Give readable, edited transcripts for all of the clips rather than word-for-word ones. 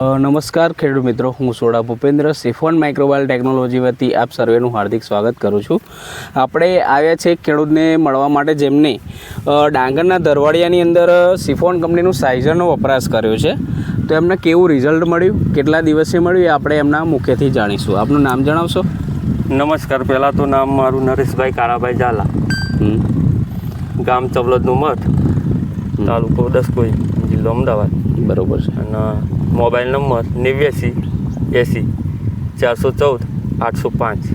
નમસ્કાર ખેડૂત મિત્રો, હું soda Bhupendra chiffon microbial technology વતી આપ સર્વેનું હાર્દિક સ્વાગત કરું છું. આપણે આવ્યા છે ખેડૂતને મળવા માટે જેમને ડાંગરના દરવાડિયાની અંદર સિફોન કંપનીનું સાઇઝરનો વપરાશ કર્યો છે. તો એમને કેવું રિઝલ્ટ મળ્યું, કેટલા દિવસે મળ્યું, એ આપણે એમના મુખ્યથી જાણીશું. આપનું નામ જણાવશો? નમસ્કાર. પહેલાં તો નામ મારું નરેશભાઈ કાળાભાઈ ઝાલા, ગામ ચવલદનું મઠ, તાલુકો દસકોઈ, જિલ્લો અમદાવાદ. બરાબર છે. અને મોબાઈલ નંબર 89 80 414 805.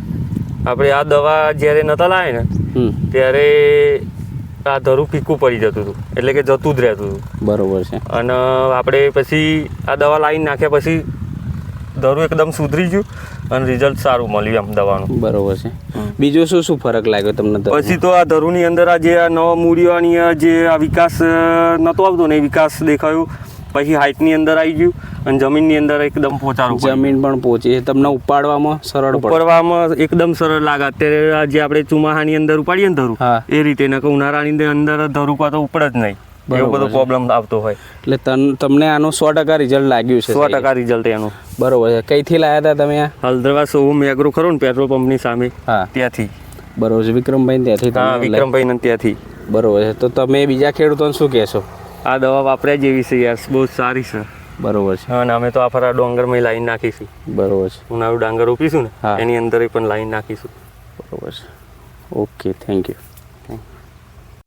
આપણે આ દવા જ્યારે નહોતા લાવે ને ત્યારે આ ધરું ફીકું પડી જતું હતું, એટલે કે જતું જ રહેતું હતું. બરાબર છે. અને આપણે પછી આ દવા લાવીને નાખ્યા પછી ધરું એકદમ સુધરી ગયું અને રિઝલ્ટ સારું મળ્યું એમ દવાનું. બરાબર છે. બીજો શું ફરક લાગ્યો તમને? પછી તો આ ધરુની અંદર આ જે આ નવા મૂળીઓની જે આ વિકાસ નહોતો આવતો ને એ વિકાસ દેખાયો. પછી હાઇટની અંદર આવી ગયું અને જમીનની અંદર એકદમ પોચારું, જમીન પણ પહોંચી, તમને ઉપાડવામાં સરળ, ઉપાડવામાં એકદમ સરળ લાગે. અત્યારે જે આપણે ચોમાસાની અંદર ઉપાડીએ ને ધરું, એ રીતે ઉનાળાની અંદર ધરું તો ઉપડે જ નહીં, એવો બધો પ્રોબ્લેમ આવતો હોય. એટલે તમને આનું 100% રિઝલ્ટ લાગ્યું છે? 100% રિઝલ્ટ એનું. બરોબર છે. કઈથી લાવ્યા હતા તમે? હલદરવા સોહમ એગ્રો ખરો ને પેટ્રોલ પંપની સામે, ત્યાંથી. બરોબર છે. વિક્રમભાઈ ત્યાંથી? હા, વિક્રમભાઈ ને ત્યાંથી. બરોબર છે. તો તમે બીજા ખેડૂતોને શું કહેશો? આ દવા વાપર્યા જેવી છે યાર, બહુ સારી છે. બરોબર છે. અને અમે તો આ ફરા ડોંગરમાં લાઈન નાખીશું. બરોબર છે. ઉનાળું ડાંગર રોપીશું ને એની અંદર પણ લાઈન નાખીશું. બરોબર છે. Okay, thank you.